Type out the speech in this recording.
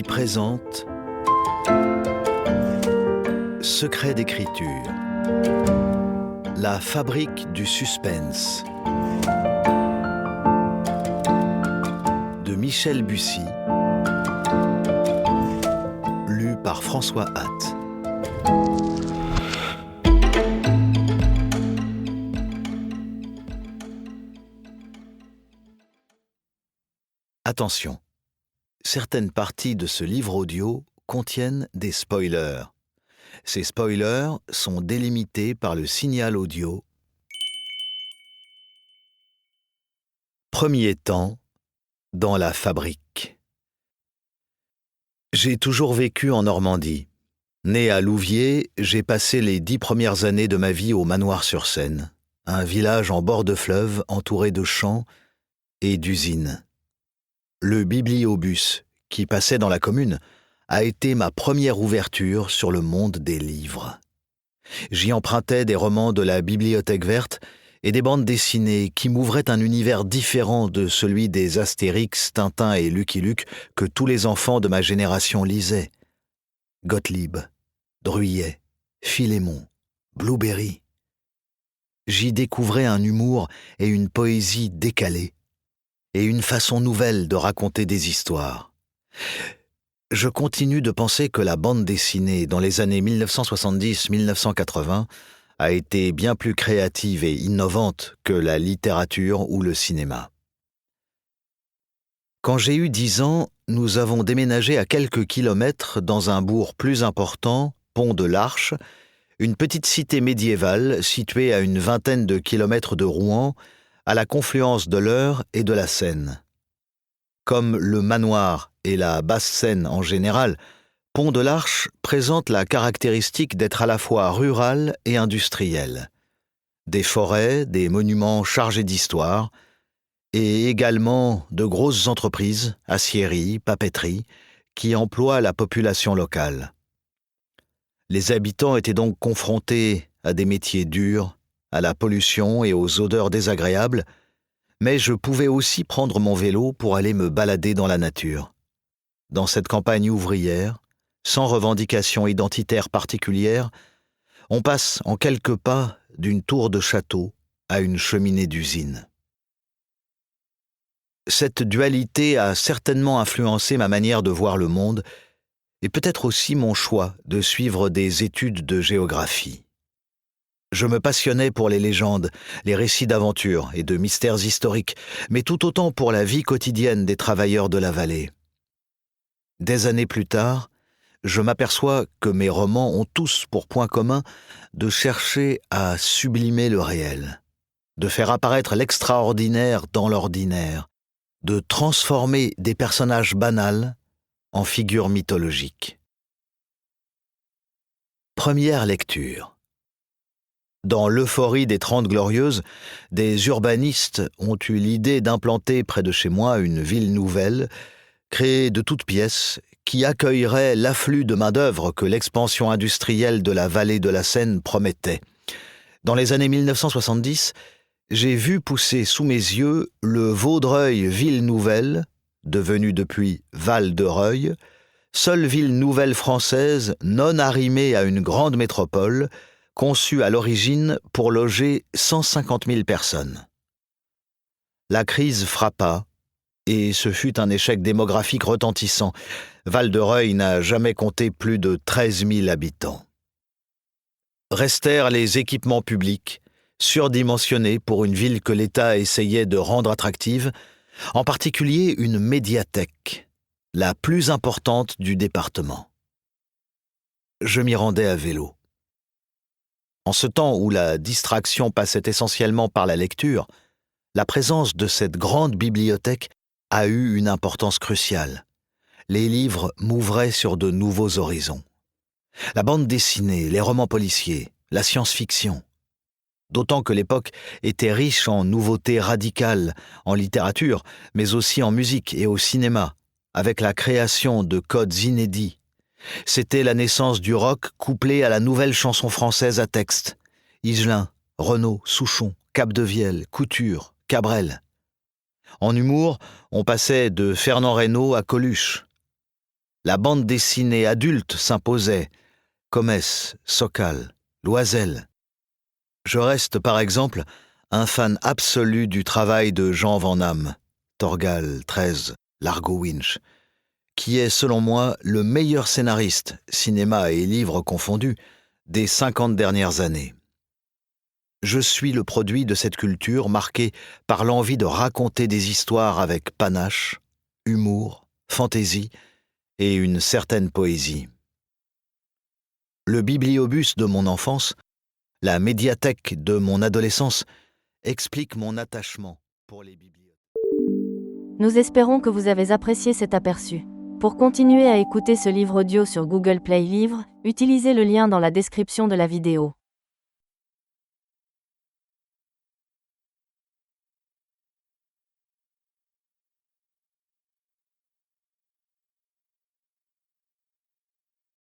Anthologie présente Secret d'écriture. La fabrique du suspense de Michel Bussy, lu par François Hatt. Attention, certaines parties de ce livre audio contiennent des spoilers. Ces spoilers sont délimités par le signal audio. Premier temps, dans la fabrique. J'ai toujours vécu en Normandie. Né à Louviers, j'ai passé les 10 premières années de ma vie au Manoir-sur-Seine, un village en bord de fleuve entouré de champs et d'usines. Le bibliobus, qui passait dans la commune, a été ma première ouverture sur le monde des livres. J'y empruntais des romans de la Bibliothèque verte et des bandes dessinées qui m'ouvraient un univers différent de celui des Astérix, Tintin et Lucky Luke que tous les enfants de ma génération lisaient. Gottlieb, Druyet, Philémon, Blueberry. J'y découvrais un humour et une poésie décalée, et une façon nouvelle de raconter des histoires. Je continue de penser que la bande dessinée dans les années 1970-1980 a été bien plus créative et innovante que la littérature ou le cinéma. Quand j'ai eu 10 ans, nous avons déménagé à quelques kilomètres dans un bourg plus important, Pont de l'Arche, une petite cité médiévale située à une vingtaine de kilomètres de Rouen, à la confluence de l'Eure et de la Seine. Comme le Manoir et la Basse-Seine en général, Pont de l'Arche présente la caractéristique d'être à la fois rural et industriel. Des forêts, des monuments chargés d'histoire, et également de grosses entreprises, aciéries, papeteries, qui emploient la population locale. Les habitants étaient donc confrontés à des métiers durs, à la pollution et aux odeurs désagréables, mais je pouvais aussi prendre mon vélo pour aller me balader dans la nature. Dans cette campagne ouvrière, sans revendication identitaire particulière, on passe en quelques pas d'une tour de château à une cheminée d'usine. Cette dualité a certainement influencé ma manière de voir le monde et peut-être aussi mon choix de suivre des études de géographie. Je me passionnais pour les légendes, les récits d'aventures et de mystères historiques, mais tout autant pour la vie quotidienne des travailleurs de la vallée. Des années plus tard, je m'aperçois que mes romans ont tous pour point commun de chercher à sublimer le réel, de faire apparaître l'extraordinaire dans l'ordinaire, de transformer des personnages banals en figures mythologiques. Première lecture. Dans l'euphorie des 30 Glorieuses, des urbanistes ont eu l'idée d'implanter près de chez moi une ville nouvelle, créée de toutes pièces, qui accueillerait l'afflux de main-d'œuvre que l'expansion industrielle de la vallée de la Seine promettait. Dans les années 1970, j'ai vu pousser sous mes yeux le Vaudreuil ville nouvelle, devenu depuis Val de Reuil, seule ville nouvelle française non arrimée à une grande métropole, conçue à l'origine pour loger 150 000 personnes. La crise frappa, et ce fut un échec démographique retentissant. Val-de-Reuil n'a jamais compté plus de 13 000 habitants. Restèrent les équipements publics, surdimensionnés pour une ville que l'État essayait de rendre attractive, en particulier une médiathèque, la plus importante du département. Je m'y rendais à vélo. En ce temps où la distraction passait essentiellement par la lecture, la présence de cette grande bibliothèque a eu une importance cruciale. Les livres m'ouvraient sur de nouveaux horizons. La bande dessinée, les romans policiers, la science-fiction. D'autant que l'époque était riche en nouveautés radicales, en littérature, mais aussi en musique et au cinéma, avec la création de codes inédits. C'était la naissance du rock couplé à la nouvelle chanson française à texte. Higelin, Renaud, Souchon, Capdevielle, Couture, Cabrel. En humour, on passait de Fernand Reynaud à Coluche. La bande dessinée adulte s'imposait. Commès, Sokal, Loisel. Je reste par exemple un fan absolu du travail de Jean Van Hamme, Torgal, 13, Largo Winch, qui est selon moi le meilleur scénariste, cinéma et livres confondus, des 50 dernières années. Je suis le produit de cette culture marquée par l'envie de raconter des histoires avec panache, humour, fantaisie et une certaine poésie. Le bibliobus de mon enfance, la médiathèque de mon adolescence, explique mon attachement pour les bibliothèques. Nous espérons que vous avez apprécié cet aperçu. Pour continuer à écouter ce livre audio sur Google Play Livres, utilisez le lien dans la description de la vidéo.